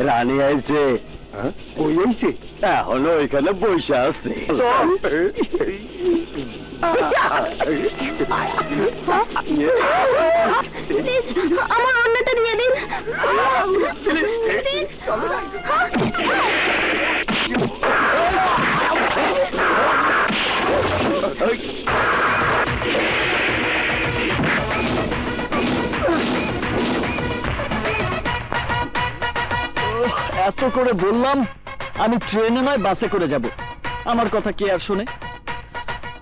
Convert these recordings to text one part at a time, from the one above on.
রানী আইছে। কই আইছে? এখনো ওইখানে বসে আছে। আমার অন্যটা নিয়ে দিন। এত করে বললাম আমি ট্রেনে নয় বাসে করে যাব, আমার কথা কে আর শুনে?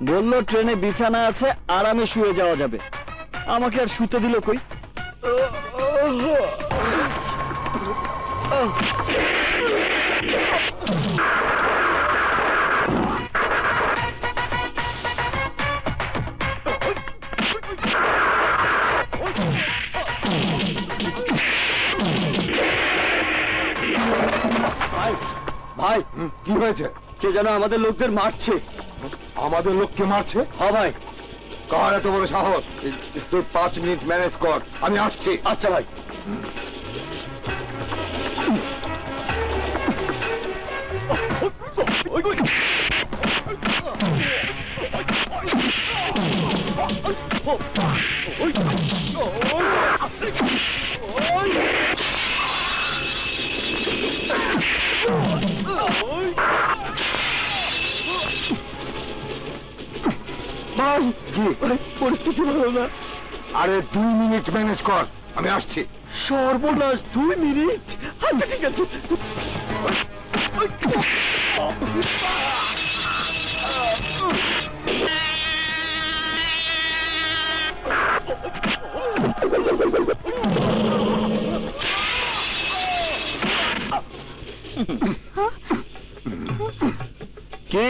বললো ট্রেনে বিছানা আছে, আরামে শুয়ে যাওয়া যাবে। আমাকে আর শুতে দিল কই? ভাই কি হয়েছে? কে যেন আমাদের লোকদের মারছে। আমাদের লোককে মারছে? হ্যাঁ ভাই। কার এত বড় সাহস? তুই 5 মিনিট ম্যানেজ কর, আমি আসছি। আচ্ছা ভাই। ভাই কি পরিস্থিতি ভালো না। আরে 2 মিনিট ম্যানেজ কর, আমি আসছি। সর্বনাশ, 2 মিনিট? আচ্ছা ঠিক আছে। কে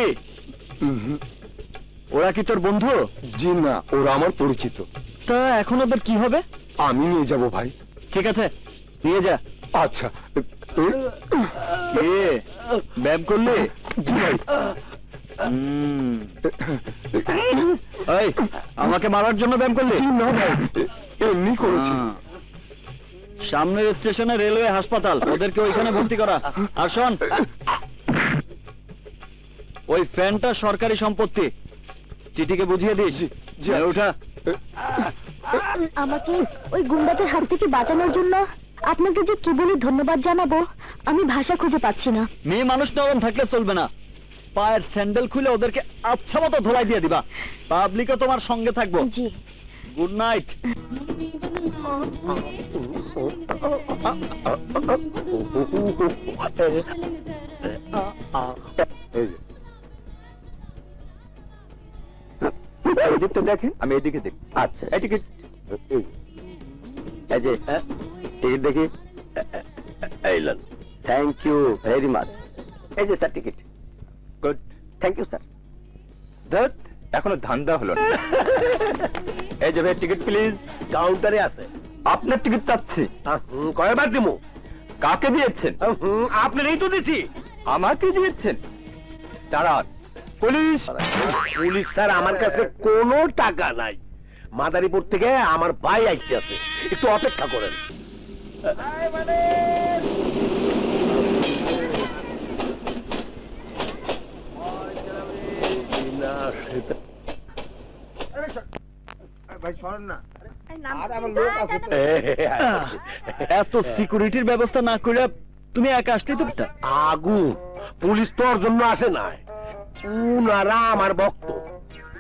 ওরা? কি তোর বন্ধু? জি না, ওরা আমার পরিচিত। তা এখন ওদের কি হবে? আমি নিয়ে যাব ভাই। ঠিক আছে, নিয়ে যা। আচ্ছা। ব্যায়াম করলে? জি ভাই। এই, আমাকে মারার জন্য ব্যায়াম করলে? না ভাই, এমনি করেছি। সামনের স্টেশনে রেলওয়ে হাসপাতাল, ওদেরকে ওইখানে ভর্তি করা। আর শোন, ওই ফ্যানটা সরকারি সম্পত্তি, চিঠিকে বুঝিয়ে দিস। ওঠা। আমাকে ওই গুন্ডাদের হাত থেকে বাঁচানোর জন্য আপনাকে যে কি বলে ধন্যবাদ জানাবো আমি ভাষা খুঁজে পাচ্ছি না। মেয়ে মানুষ নরম থাকলে চলবে না, পায়ের স্যান্ডেল খুলে ওদেরকে আচ্ছা মতো ধোলাই দিয়ে দিবা। পাবলিকও তোমার সঙ্গে থাকবো। জি। Good night. এদিকটা দেখেন, আমি এদিকে দেখি। আচ্ছা, এই টিকিট, এই যে টিকিট দেখি। এই লন, থ্যাংক ইউ ভেরি মাচ। এই যে sir ticket. Good, thank you sir. ধত, এখনো ধান্দা হলো না। এই যে ভাই টিকিট প্লিজ। কাউন্টারে আছে। আপনার টিকিট চাচ্ছি। কয়বার দিমু? কাকে দিয়েছেন? আপনারই তো দিছি। আমাকে দিয়েছেন? দাঁড়ান। পুলিশ। পুলিশ স্যার, আমার কাছে কোনো টাকা নাই। মাদারীপুর থেকে আমার ভাই আইতে আছে, একটু অপেক্ষা করেন। এত সিকিউরিটির ব্যবস্থা না করে তুমি একা আসলে তো? আগুন পুলিশ তোর জন্য আসে নাই, উনারা আমার ভক্ত।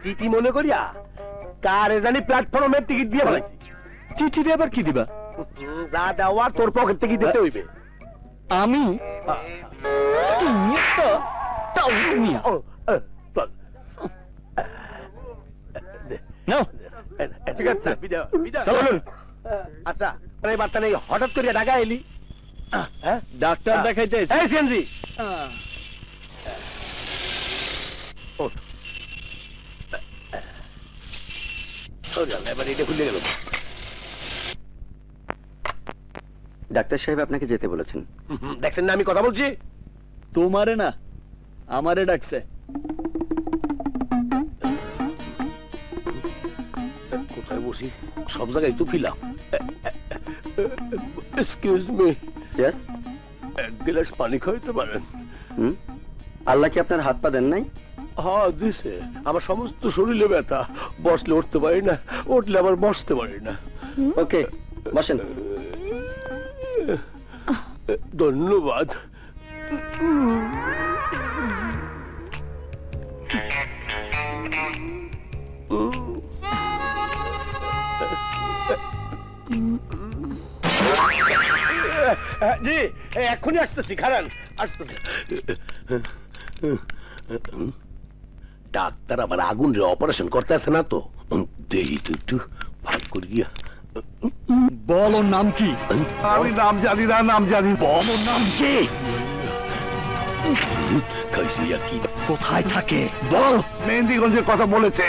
চিঠি মনে করিয়া কারে জানি প্ল্যাটফর্মের টিকিট দিয়ে ফেলাইছি। চিঠিটা আবার কি দিবা? যা দেওয়ার তোর পকেট থেকে দিতে হইবে। আমি? ঠিক আছে, চলুন। আচ্ছা, এই বার্তা নেই, হঠাৎ করিয়া ঢাকা এলি? ডাক্তার দেখাইতে। এই সিএনজি, এবার এটা খুলে গেল। ডাক্তার সাহেব আপনাকে যেতে বলেছেন। দেখছেন না আমি কথা বলছি? তোমারে না, আমারে ডাকছে। কোথায় বসি? সব জায়গায় তো ফিলাম। Excuse me, yes. এক গ্লাস পানি খাইতে পারেন? আল্লাহ কি আপনার হাত পা দেন নাই? হ্যাঁ দিছে। আমার সমস্ত শরীরে ব্যথা, বসলে উঠতে পারি না, উঠলে আবার বসতে পারি না। ওকে, বসেন। ধন্যবাদ। জি, এখনই আসতেছি, খারান আসতেছি। ডাক্তার আবার আগুন রে অপারেশন করতেছে না তো? দেখি তো একটু ভাগ করি গিয়া। বল ওর নাম কি? আমি নাম জানি না, নাম জানি। বল ওর নাম কি? কাইসিয়া কি কোথায় থাকে বল। মেহেন্দিগঞ্জের কথা বলেছে।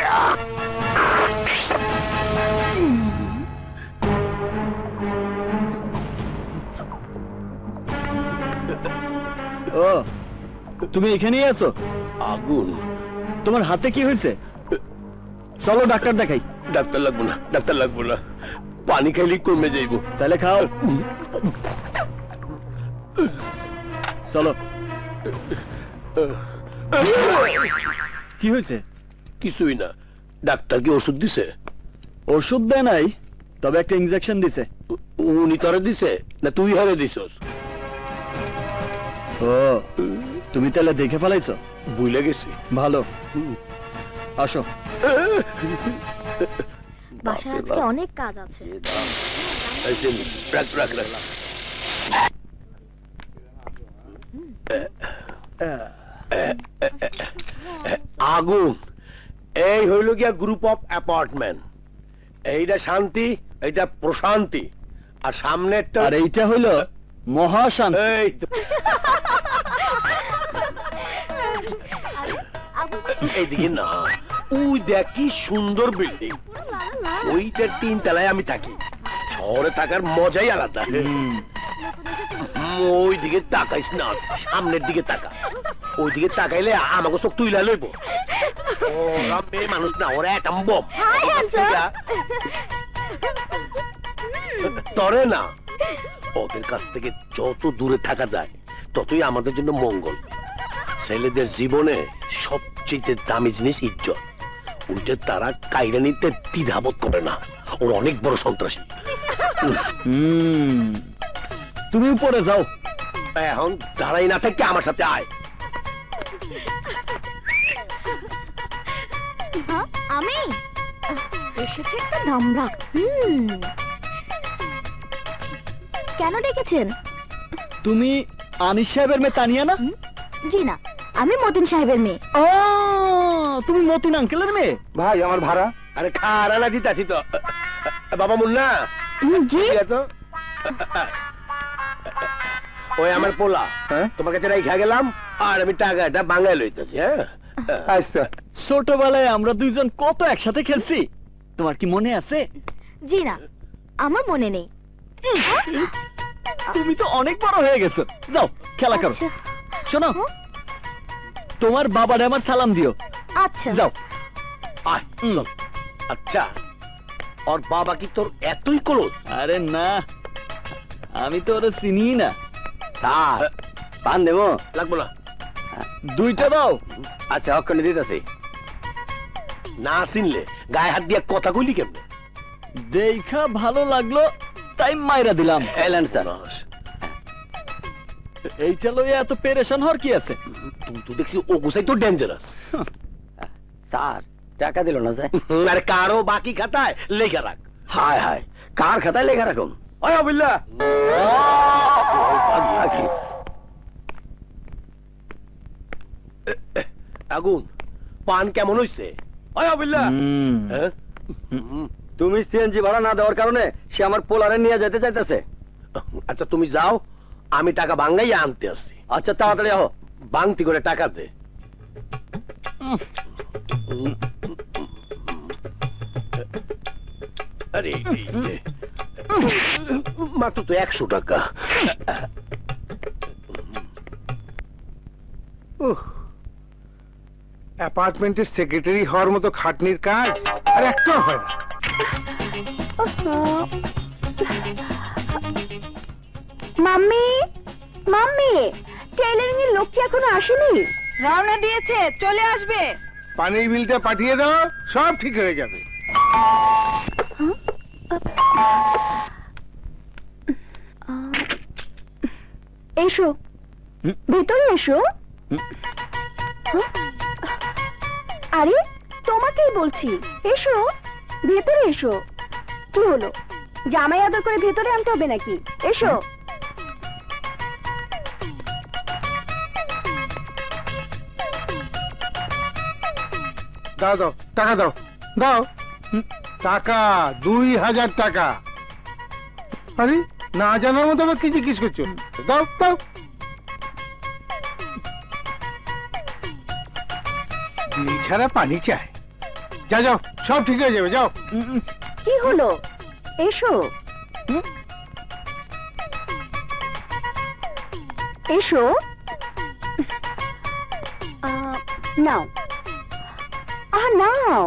ও, তুমি এখানেই আছো? আগুন। তোমার হাতে কি হয়েছে? চলো ডাক্তার দেখাই। ডাক্তার লাগবো না, ডাক্তার লাগবো না, পানি খাইলে কমে যাইব। তাহলে খাও। চলো। কি হয়েছে? কিছুই না। ডাক্তার কি ওষুধ দিছে? ওষুধ দেয় নাই, তবে একটা ইনজেকশন দিছে। উনি তোরে দিছে না তুই হারে দিছস? ও, তুমি তাহলে দেখে ফেলাইছো? ভুলে গেছি। ভালো, আসো। বাসায় আজকে অনেক কাজ আছে। রাখ রাখ রাখ। আগুন, এই হইল গিয়া গ্রুপ অফ অ্যাপার্টমেন্ট। এইটা শান্তি, এইটা প্রশান্তি, আর সামনেরটা আর এইটা হইল মহাশান্তি। এই তো। এইদিকে না, ওই দেখ কি সুন্দর বিল্ডিং, ওইটার 3 তলায় আমি থাকি। শহরে থাকার মজাই আলাদা। ওই দিকে তাকাইস না, সামনের দিকে তাকা। ওই দিকে তাকাইলে আমাকে চোখ তুইলা লইব। ওরা মেয়ে মানুষ না, ওরা অ্যাটম বম। তরে না, ওদের কাছ থেকে যত দূরে থাকা যায় ততই আমাদের জন্য মঙ্গল। ছেলেদের জীবনে সবচেয়ে দামি জিনিস ইজ্জত। ওইটা তারা কাইরা নিতে দ্বিধাবোধ করে না। ওর অনেক বড় সন্ত্রাসী। তুমি উপরে যাও। এখন দাঁড়াই না থেকে আমার সাথে আয়। আমি এসেছি একটা নামরা। কেন ডেকেছেন? তুমি আনিস সাহেবের মেয়ে তানিয়া না? জি না, আমি মতিন সাহেবের মেয়ে। ও, তুমি মতিন আঙ্কেলের মেয়ে? ভাই আমার ভাড়া। আরে খারানা দিতাছি তো। বাবা মুন্না, জি। তো ওই আমার পোলা, তোমার কাছে রাইখা গেলাম, আর আমি টাকাটা বাঙায় লইতেছি। হ্যাঁ, আচ্ছা। ছোটবেলায় আমরা দুইজন কত একসাথে খেলছি, তোমার কি মনে আছে? জি না, আমার মনে নেই। তুমি তো অনেক বড় হয়ে গেছো, যাও খেলা করো। আচ্ছা। শোনো, তোমার বাবারে আমার সালাম দিও। আচ্ছা, যাও। আয়, চল। আচ্ছা, ওর বাবা কি তোর এতই ক্লোজ? আরে না, আমি তো ওরা চিনি না। স্যার, পান দেবো? লাগবো না। 2টা দাও। আচ্ছা, অক্ষণে দিতেছি। না চিনলে গায়ে হাত দিয়ে কথা কইলি কেমনে? দেখা ভালো লাগলো তাই মাইরা দিলাম। এলেন স্যার। এইটা লইয়া এত পেরেশান হওয়ার কি আছে? তুই তো দেখছি ও গুছাই তো ডেঞ্জারাস। স্যার, টাকা দিল না যায়? আরে কারো বাকি খাতায় লেখা রাখ। হায় হায়, কার খাতায় লেখা রাখুন? ওই আবিল্লা, আগুন, পান কেমন হইছে? ওই আবিল্লা, হ্যাঁ? তুমি সিএনজি ভাড়া না দেওয়ার কারণে সে আমার পোলারে নিয়ে যেতে চাইতেছে। আচ্ছা তুমি যাও, আমি টাকা বাঙ্গাইয়া আনতে আসছি। আচ্ছা, তাড়াতাড়ি আহো। বাংতি করে টাকা দে। আরে মাত্র তো 100 টাকা। অ্যাপার্টমেন্টের সেক্রেটারি হওয়ার মতো খাটনির কাজ আর একটা হয় না। মাম্মি, মাম্মি, টেইলারিং এর লোক কি এখনো আসেনি? রওনা দিয়েছে, চলে আসবে। পানির বিলটা পাঠিয়ে দাও, সব ঠিক হয়ে যাবে। এসো, ভেতরে এসো। আরে তোমাকেই বলছি, এসো ভেতরে এসো। কি হলো, জামাই আদর করে ভেতরে আনতে হবে নাকি? এসো। দাও দাও, টাকা দাও, দাও টাকা, 2000 টাকা। আরে না জানার মতো আবার কি জিজ্ঞেস করছো? দাও দাও। বিল ছাড়া পানি চায়। যা যাও, সব ঠিক হয়ে যাবে, যাও। কি হলো, এসো এসো। নাও, নাও।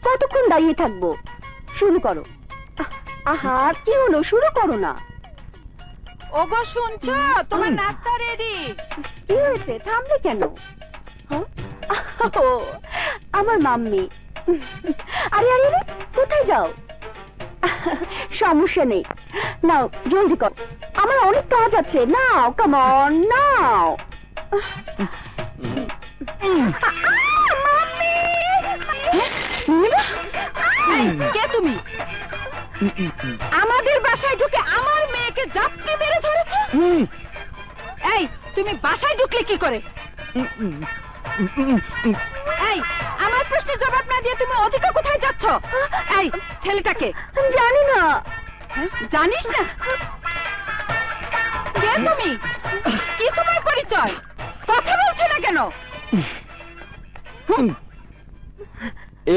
কতক্ষণ দাঁড়িয়ে থাকবো? শুরু করো। আহা, কি হলো, শুরু করো না। ওগো শুনছো, তোমার নাস্তা রেডি। কি হয়েছে, থামলে কেন? ও, আমার মাম্মি। আরে আরে আরে, কোথায় যাও? সমস্যা নেই, নাও জলদি কর, আমার অনেক কাজ আছে। নাও, কাম অন, নাও। কে তুমি? আমাদের বাসায় ঢুকে আমার মেয়েকে জাপটে মেরে ধরেছো? এই, তুমি বাসায় ঢুকলে কি করে? এই, আমার প্রশ্নের জবাব না দিয়ে তুমি ওদিকে কোথায় যাচ্ছ? এই ছেলেটাকে জানি না। জানিস না? কে তুমি? কি তোমার পরিচয়? কথা বলছো না কেন?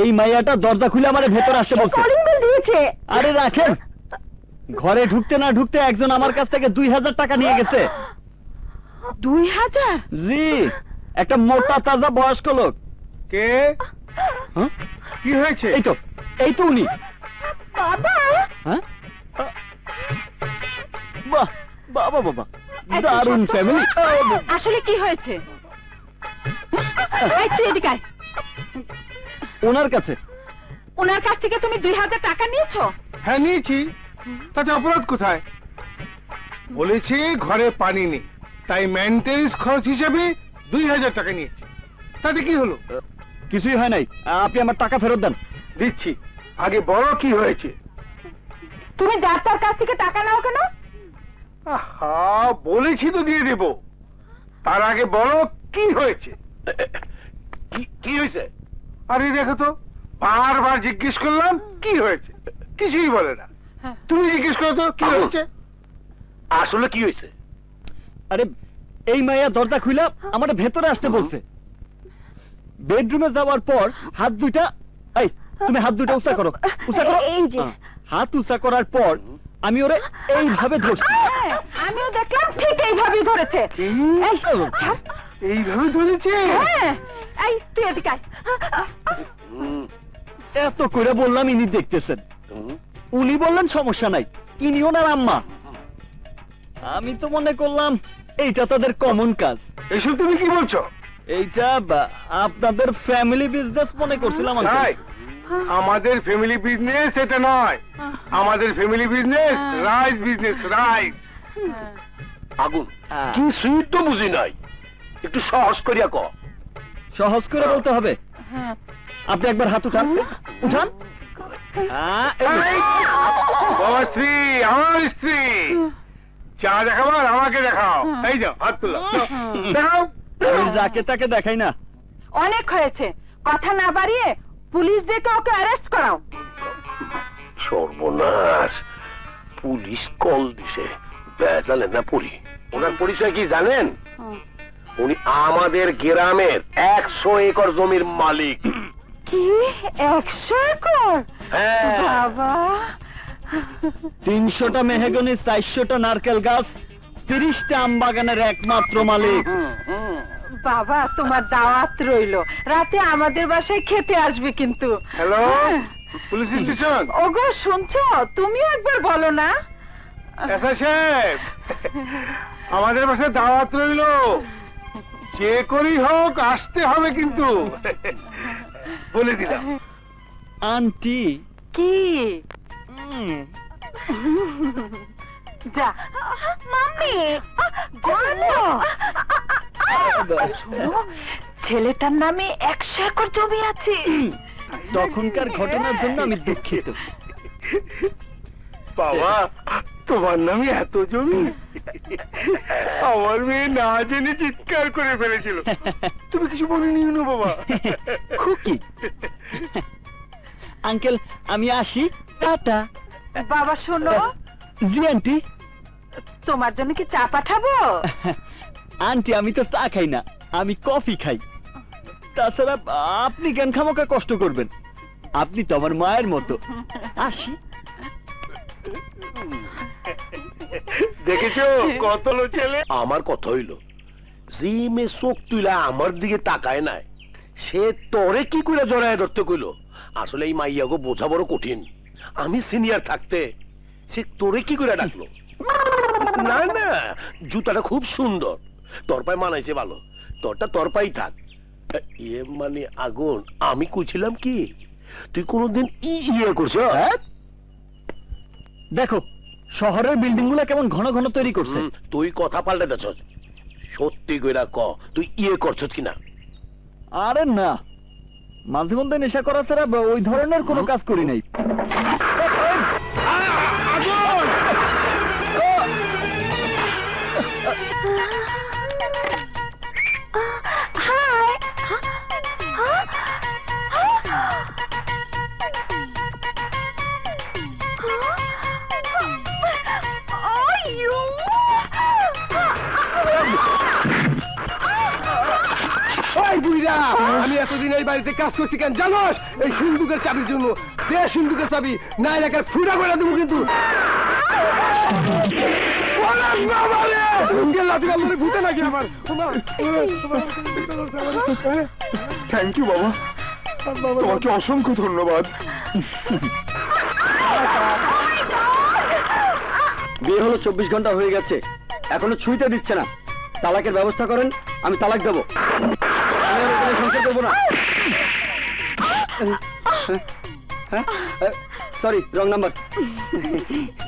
এই মাইয়াটা দরজা খুলে আমার ভেতর আসতে বলছে। কলিং বেল দিয়েছে। আরে রাখেন, ঘরে ঢুকতে না ঢুকতে একজন আমার কাছ থেকে 2000 টাকা নিয়ে গেছে। 2000? জি, একটা মোটা তাজা বয়স্ক লোক। কে? হ্যাঁ? কি হয়েছে? এই তো উনি। বাবা, হ্যাঁ? বাহ, বাবা বাবা, দারুণ ফ্যামিলি। আসলে কি হয়েছে? এই তুই এদিকে আয়। ওনার কাছে। ওনার কাছ থেকে তুমি 2000 টাকা নিয়েছো? হ্যাঁ নিয়েছি, তাতে অপরাধ কোথায়? বলেছি ঘরে পানি নেই, তাই মেইনটেনেন্স খরচ হিসেবে 2000 টাকা নিয়েছি। তাতে কি হলো? কিছুই হয় নাই, আপনি আমার টাকা ফেরত দেন। দিচ্ছি, আগে বড় কি হয়েছে? তুমি যার তার কাছ থেকে টাকা নাও কেন? আহা, বলেছি তো দিয়ে দেব। তার আগে বড় কি হয়েছে? কি হয়েছে? আরে দেখো তো, বারবার জিজ্ঞেস করলাম কি হয়েছে, কিছুই বলে না। তুমি জিজ্ঞেস করো তো কি হয়েছে। আসলে কি হয়েছে? আরে এই মাইয়া দরজা খুলে আমার ভেতরে আসতে বলছে। বেডরুমে যাওয়ার পর হাত দুইটা, এই তুমি হাত দুইটা উঁচা করো, উঁচা করো। এই যে। হাত উঁচা করার পর আমি ওরে এইভাবে ধরছি। আমিও দেখলাম ঠিক এইভাবেই ধরেছে। এই, ছাড়। এইভাবে ধরেছে? হ্যাঁ, এই তুই এদিকে আয়। এত করে বললাম, ইনি দেখতেছেন। উনি বললেন সমস্যা নাই, ইনি ওনার আম্মা। আমি তো মনে করলাম এইটা তাদের কমন কাজ। এসব তুমি কি বলছো? এইটা আপনাদের ফ্যামিলি বিজনেস মনে করছিলাম। তাই? আমাদের ফ্যামিলি বিজনেস এটা নয়, আমাদের family business rice business, rice. আগুন, কি সুইট তো বুঝি নাই, একটু সহজ করিয়া ক। সহজ করে বলতে হবে। আপনি একবার হাত উঠান, উঠান। বাবা স্ত্রী, আমার স্ত্রী, চা দেখাবার আমাকে দেখাও। এই যাও, হাত তুলো, দেখাও। আমি যাকে তাকে দেখাই না। অনেক হয়েছে, কথা না বাড়িয়ে পুলিশ ডেকে ওকে অ্যারেস্ট করাও। সর্বনাশ, পুলিশ কল দিছে। বেজালেন না পড়ি। ওনার পরিচয় কি জানেন? উনি আমাদের গ্রামের 100 একর জমির মালিক। কি 100 একর? হ্যাঁ বাবা, 300টা মেহগনি, 400টা নারকেল গাছ, 30টা আম বাগানের একমাত্র মালিক। বাবা তোমার দাওয়াত রইলো, রাতে আমাদের বাসায় খেতে আসবে কিন্তু। Hello, police station. ওগো শুনছো, তুমিও একবার বলো না। এসআই সাহেব, আমাদের বাসায় দাওয়াত রইল, যে করেই হোক আসতে হবে কিন্তু, বলে দিলাম। আন্টি কি যা মাম্মি শোনো, ছেলেটার নামে 100 একর জমি আছে। তখনকার ঘটনার জন্য আমি দুঃখিত। বাবা, তোমার নামে এত জমি? আমার মেয়ে না জেনে চিৎকার করে ফেলেছিল। তুমি কিছু বলিনি না বাবা? খুকি আঙ্কেল, আমি আসি, টাটা। বাবা শোনো, জি আন্টি। তোমার জন্য কি চা পাঠাবো? আন্টি, আমি তো চা খাই না, আমি কফি খাই। তাছাড়া আপনি কেন খামোকা কষ্ট করবেন? আপনি তো আমার মায়ের মতো। আসি। দেখেছো কত লো ছেলে? আমার কথা হইল, যে মেয়ে চোখ তুইলা আমার দিকে তাকায় নাই, সে তোরে কি করে জড়ায় ধরতে কইল? আসলে এই মাইয়াগো বোঝা বড় কঠিন। আমি সিনিয়র থাকতে সে তোরে কি করে ডাকলো? না না, জুতাটা খুব সুন্দর, তোর পায়ে মানাইছে ভালো, তোরটা তোর পায়েই থাক। ইয়ে মানে আগুন, আমি কইছিলাম কি, তুই কোনোদিন ইয়ে করছ? দেখো শহরের বিল্ডিং গুলা কেমন ঘন ঘন তৈরি করছে। তুই কথা পাল্টে যাচ্ছ, সত্যি কইরা ক, তুই ইয়ে করছস কিনা? আরে না, মাঝে মধ্যে নেশা করা ছাড়া ওই ধরনের কোনো কাজ করি নাই। আমি এতদিন এই বাড়িতে কাজ করছি কেন জানোস? এই সিন্ধুকের চাবির জন্য। দে সিন্ধুকের চাবি, না এলাকার ফুটা করে দেবো কিন্তু। ভূতে নাকি আমার? থ্যাংক ইউ বাবা, তোমাকে অসংখ্য ধন্যবাদ। বিয়ে হলো 24 ঘন্টা হয়ে গেছে, এখনো ছুঁইতে দিচ্ছে না। তালাকের ব্যবস্থা করেন, আমি তালাক দেবো। সংসার করবো না। Sorry, wrong number.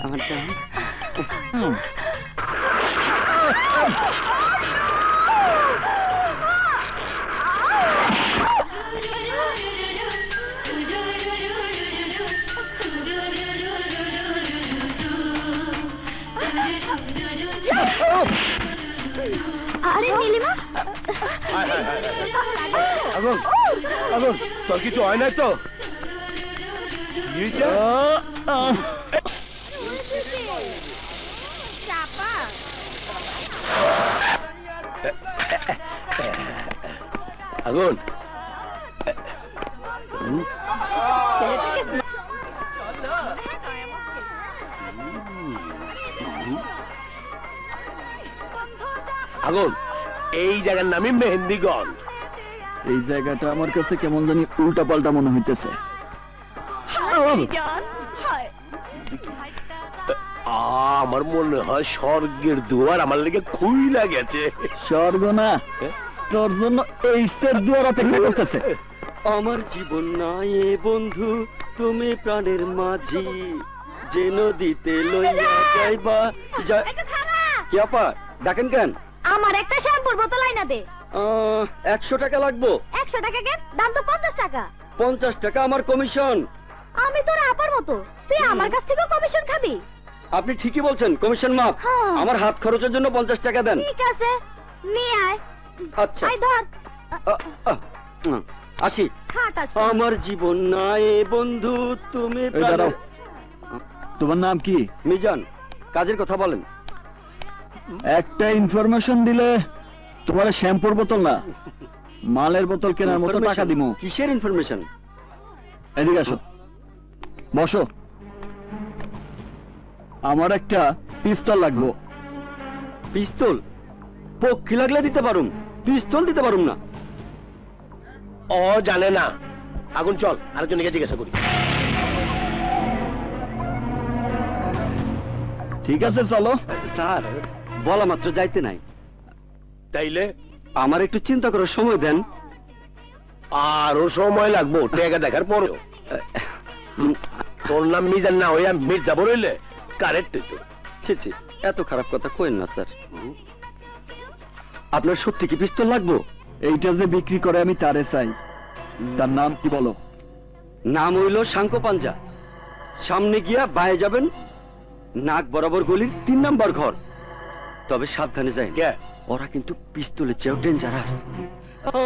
আমার জান, আরে নীলিমা, আগুন, আগুন, তোর কিছু হয় নাই তো? আগুন, আগুন, এই জায়গার নামই মেহেন্দিগঞ্জ। এই জায়গাটা আমার কাছে কেমন জানি উল্টা পাল্টা মনে হইতেছে। আমার মনে হয় স্বর্গের দুয়ার আমার লেগে খুইলা গেছে। স্বর্গ না, তোর জন্য এইডসের দুয়ার অপেক্ষা করতেছে। আমার জীবন নাই বন্ধু, তুমি প্রাণের মাঝি, যে নদীতে লইয়া যাইবা। কি আপা ডাকেন কেন? আমার একটা শ্যাম্পুর বোতল আইনা দে। 100 টাকা লাগবো। 100 টাকা কেন? দাম তো 50 টাকা। 50 টাকা আমার কমিশন। আমি তোর আপার মতো, তুই আমার কাছ থেকে কমিশন খাবি? আপনি ঠিকই বলছেন, কমিশন মাফ। হ্যাঁ। আমার হাত খরচের জন্য 50 টাকা দেন। ঠিক আছে, নিয়ে আয়। আচ্ছা, আয় ধর। আসি। খাট আসো। আমার জীবন নাই বন্ধু, তুমি এই দাঁড়াও, প্রাণের। তোমার নাম কি? মিজান, কাজের কথা বলেন। একটা ইনফরমেশন দিলে তোমার শ্যাম্পুর বোতল না, মালের বোতল কেনার মতো টাকা দিমু। কিসের ইনফরমেশন? এদিকে আসো, বসো। আমার একটা পিস্তল লাগবো। পিস্তল? পক্ষী লাগলে দিতে পারুম, পিস্তল দিতে পারুম না। ও জানে না। আগুন, চল আরেকজনকে জিজ্ঞাসা করি। ঠিক আছে চলো। স্যার বলা মাত্র যাইতে নাই, তাইলে আমার একটু চিন্তা করার সময় দেন। আরো সময় লাগবো টেকা দেখার পরেও। তোর নাম মিজান না হইয়া মির্জা বললে কারেক্ট তো। ছি, এত খারাপ কথা কইেন না স্যার। আপনার সত্যি কি পিস্তল লাগবো? এইটা যে বিক্রি করে আমি তারে চাই। তার নাম কি বলো? নাম হইল শাঙ্কো পাঞ্জা। সামনে গিয়া বায়ে যাবেন, নাক বরাবর গলির 3 নাম্বার ঘর। তবে সাবধানে যাই, ওরা কিন্তু পিস্তলের চেয়েও ডেঞ্জারাস।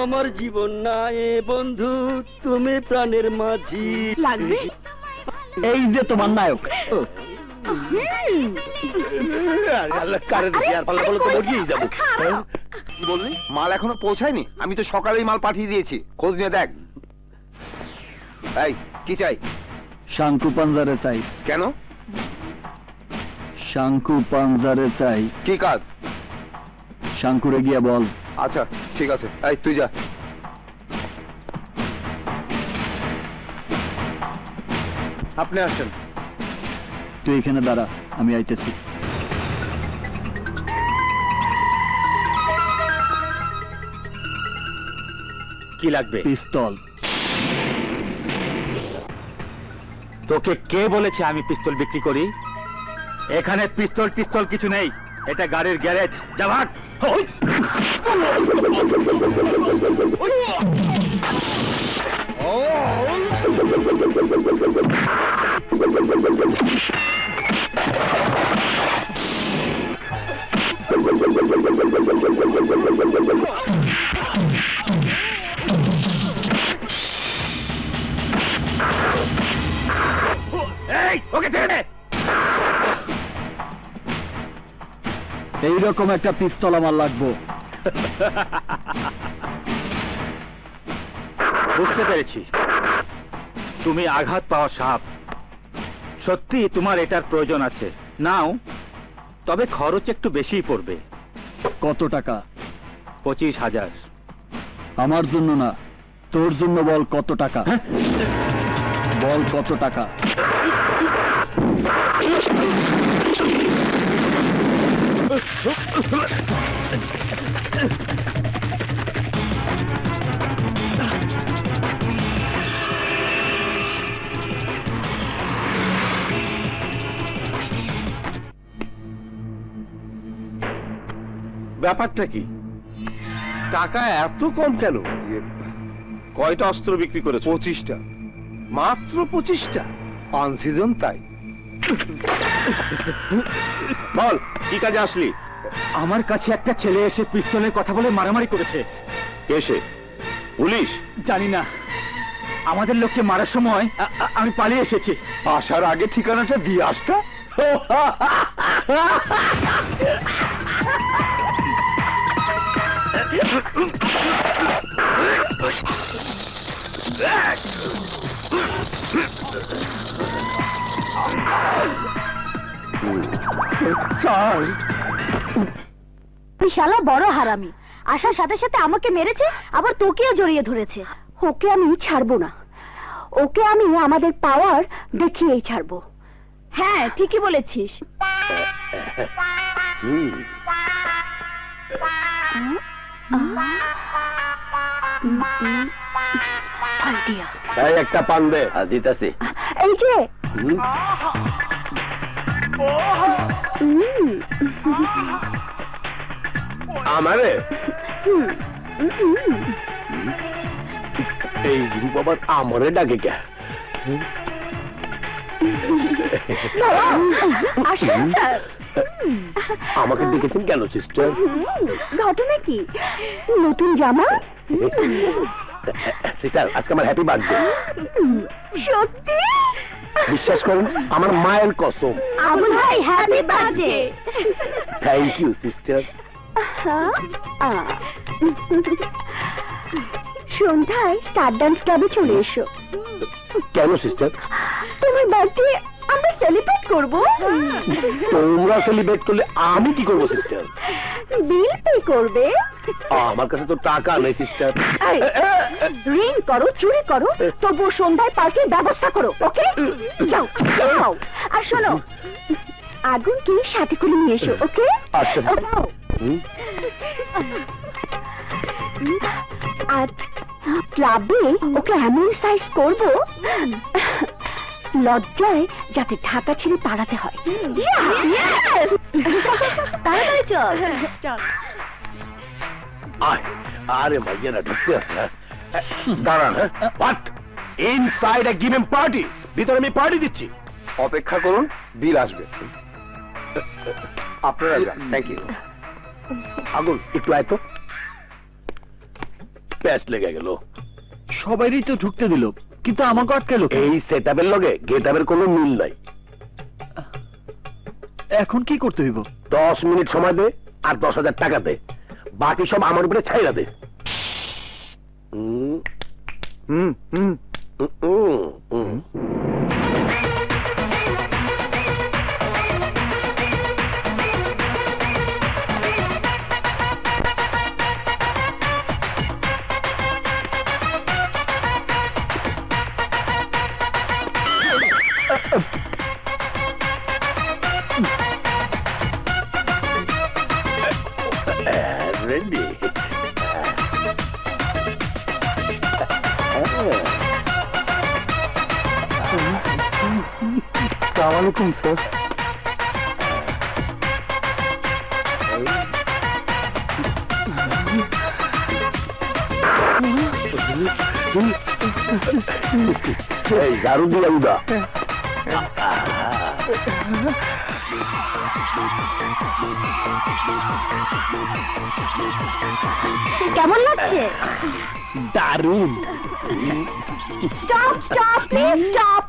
আমার জীবন নাই বন্ধু, তুমি প্রাণের মাঝি। লাগবে? এই যে তোমার নায়ক। কারে দিছি আর পাল্লা বলে তো মরিয়েই যাবো। কি বললি? মাল এখনো পৌঁছায়নি? আমি তো সকালেই মাল পাঠিয়ে দিয়েছি, খোঁজ নিয়ে দেখ। এই কি চাই? শাঙ্কু পাঞ্জারে চাই। কেন? শাঙ্কু পাঞ্জারে চাই। কি কাজ? শাঙ্কুরে গিয়া বল। আচ্ছা ঠিক আছে, এই তুই যা। আপনি আসেন। তুই এখানে দাঁড়া, আমি আইতেছি। কি লাগবে? পিস্তল। তোকে কে বলেছে আমি পিস্তল বিক্রি করি? এখানে পিস্তল টিস্তল কিছু নেই, এটা গাড়ির গ্যারেজ। যা ভাগ। ওকে ছেড়ে দে। এইরকম একটা পিস্তল আমার লাগবো। বুঝতে পেরেছি, তুমি আঘাত পাওয়া সাপ। সত্যি তোমার এটার প্রয়োজন আছে, নাও। তবে খরচ একটু বেশিই পড়বে। কত টাকা? 25,000। আমার জন্য না, তোর জন্য বল কত টাকা। বল কত টাকা। ব্যাপারটা কি? টাকা এত কম কেন? কয়টা অস্ত্র বিক্রি করেছো? 25টা। মাত্র 25টা? আনসিজন তাই। বল কি কাজে আসলি? আমার কাছে একটা ছেলে এসে পিস্তলের কথা বলে মারামারি করেছে। কে সে? পুলিশ? জানি না, আমাদের লোককে মারার সময় আমি পালিয়ে এসেছি। আসার আগে ঠিকানাটা দিয়ে আসতা। স্যার, শালা বড় হারামি, আসার সাথে সাথে আমাকে মেরেছে, আবার তোকেও জড়িয়ে ধরেছে। ওকে আমি ছাড়বো না, ওকে আমি আমাদের পাওয়ার দেখিয়েই ছাড়বো। হ্যাঁ ঠিকই বলেছিস। একটা পান দে। দিতেছি। এই যে আমারে এই রূপ আবার আমারে ডাকে কে? আসেন স্যার। আমাকে দেখেছেন কেন সিস্টার? ঘটনা কি? নতুন জামা? সিস্টার আজকে আমার হ্যাপি বার্থডে। সত্যি? বিশ্বাস করুন, আমার মায়ের কসম। আবুল ভাই happy birthday. Thank you sister. সন্ধ্যায় স্টার ডান্স ক্লাবে চলে এসো। কেন সিস্টার? তোমার বার্থডে আমরা সেলিব্রেট করব। তোমরা সেলিব্রেট করলে আমি কি করবো সিস্টার? বিল পে করবে। আমার কাছে তো টাকা নেই সিস্টার। রিং করো, চুরি করো, তবু সন্ধ্যায় পার্টির ব্যবস্থা করো। ওকে যাও যাও। আর শোনো, আগুনকে সাথে করে নিয়ে এসো, ওকে? আচ্ছা আজ ক্লাবে ওকে এমন সাইজ করব লজ্জায় যাতে ঢাকা ছেড়ে পালাতে হয়। তাড়াতাড়ি চল। আরে ভাইয়েরা ঢুকতে আছে। দাঁড়ান, what? Inside a given party, ভিতরে আমি পার্টি দিচ্ছি। অপেক্ষা করুন, বিল আসবে। আপনারা যান। Thank you. আগুন একটু আয় তো। প্যাচ লেগে গেল। সবাইরই তো ঢুকতে দিল, কিন্তু আমাকে আটকালো। এই সেটআপের লগে গেটআপের কোনো মিল নাই। এখন কি করতে হইব? 10 মিনিট সময় দে আর 10,000 টাকা দে, বাকি সব আমার উপরে ছাইরা দে। Ready? আসসালামুয়ালাইকুম স্যার। এই ঝাড়ু দিয়ে উদা। কেমন লাগছে? দারুণ। Stop stop please stop.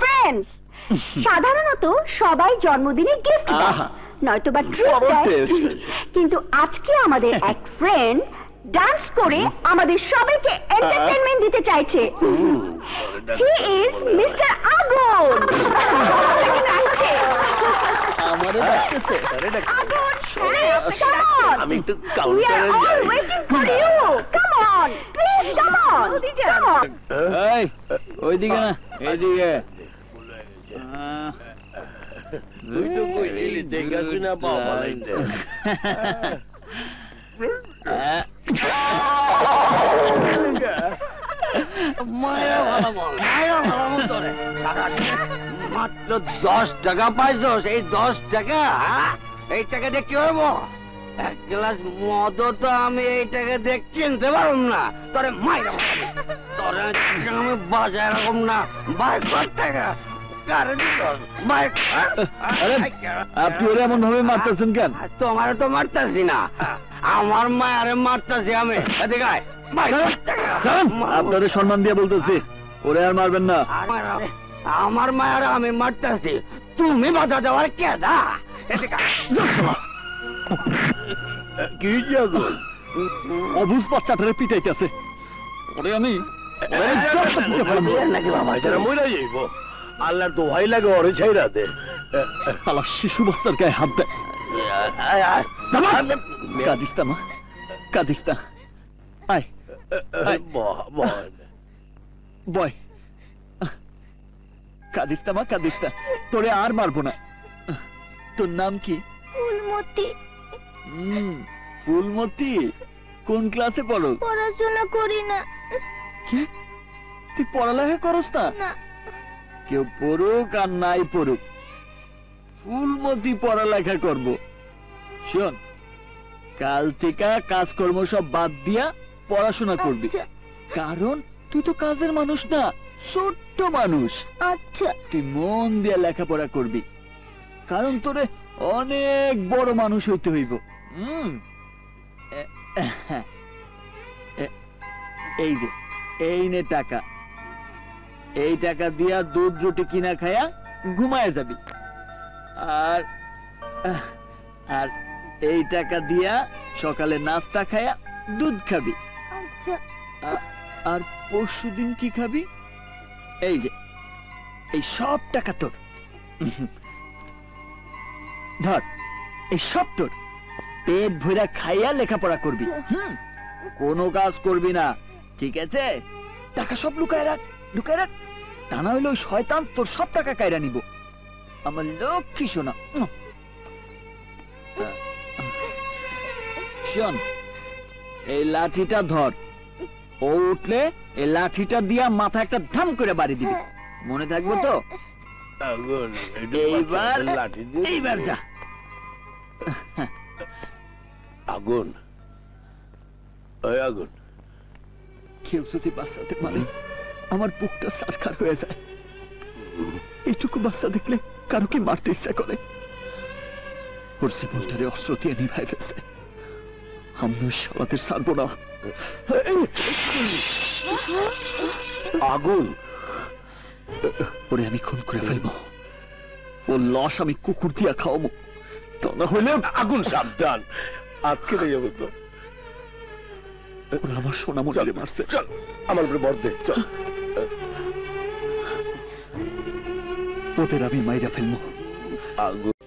Friends, সাধারণত সবাই জন্মদিনে গিফট দেয়, নয়তোবা ট্রিট দেয়, কিন্তু আজকে আমাদের এক ফ্রেন্ড ডান্স করে আমাদের সবাইকে এন্টারটেইনমেন্ট দিতে চাইছে। হি ইজ মিস্টার আগুন। আমারে ডাকতেছে। আগুন, come on. আমি একটু We are কাউন্টারে all যাই। waiting for you. Come on, please come on. Come on. এই ওইদিকে না, এইদিকে। তুই তো কইলি দেখাছি না বাবা লাইতে। মাত্র 10 টাকা পাইছস, এই 10 টাকা এই টাকা দিয়ে কি হইব? এক গ্লাস মদ তো আমি এই টাকা দিয়ে কিনতে পারব না। তোরে মাইরা তোরে আমি বাজায় রাখব না। বাইর কর টাকা। আপনি ওরা এমন ভাবে মারতেছেন কেন? তোমারে তো মারতাছি না, আমার মায়ারে মারতাছি আমি। এদিকে আয়। আপনারা সম্মান দিয়ে বলতেছি, ওরে আর মারবেন না। আমার মায়ারে আমি মারতাছি, তুমি বাধা দেওয়ার কেডা? কি আগুন? অবুঝ বাচ্চাটারে পিটাইতেছে। ওরে আমি নাকি বাবা যারা মইরা যাইব। আল্লাহর দোহাই লাগে ওরে ছাইরা দে। আলা শিশু বাচ্চার গায়ে হাত দেয়। কাঁদিস না মা, কাঁদিস না। আয় বয়, কাঁদিস না মা, কাঁদিস না। তোরে আর মারবো না। তোর নাম কি? ফুলমতি। ফুলমতি, কোন ক্লাসে পড়ো? পড়াশোনা করি না। কি, তুই পড়ালেখা করস না? না। কেউ পড়ুক আর নাই পড়ুক, ফুলমতি পড়ালেখা করব। শোন, কাল থেকে কাজকর্ম সব বাদ দিয়া পড়াশোনা করবি। কারণ তুই তো কাজের মানুষ না, ছোট্ট মানুষ। আচ্ছা। তুই মন দিয়া লেখাপড়া করবি, কারণ তোরে অনেক বড় মানুষ হইতে হইব। এই যে, এই নে টাকা। এই টাকা দিয়া দুধ রুটি কিনা খায়া ঘুমায় যাবি। আর আর এই টাকা দিয়া সকালে নাস্তা খায়া দুধ খাবি। আচ্ছা। আর পরশুদিন কি খাবি? এই যে, এই সব টাকা তোর। ধর, এই সব তোর। পেট ভরা খাইয়া লেখাপড়া করবি। কোনো কাজ করবি না, ঠিক আছে? টাকা সব লুকায় রাখ, লুকায় রাখ। তা না হইলে ওই শয়তান তোর সব টাকা কাইরা নিব। আমার লক্ষ্মী সোনা। শোন, এই লাঠিটা ধর, ও উঠলে এই লাঠিটা দিয়া মাথা একটা ধাম করে বাড়ি দিবি, মনে থাকবো তো? আগুন এইবার লাঠি দিয়ে এইবার যা। আগুন, ওই আগুন, কেউ যদি বাচ্চাতে পারে আমার বুকটা সারখার হয়ে যায়। এইটুকু বাচ্চা দেখলে কারো কি মারতে ইচ্ছা করে? ওর জীবনটারে অস্ত্র দিয়ে নিভাই ফেলছে, আমি ওই শালাদের ছাড়বো না। আগুন, ওরে আমি খুন করে ফেলবো, ওর লাশ আমি কুকুর দিয়া খাওয়াবো, তা না হইলে আগুন সাবধান, আটকে দিয়ে যাবো তো। ওরা আমার সোনামণিরে মারছে। চল আমার উপরে বর দে, চল। ওদের আমি মাইরা ফেলবো। আগুন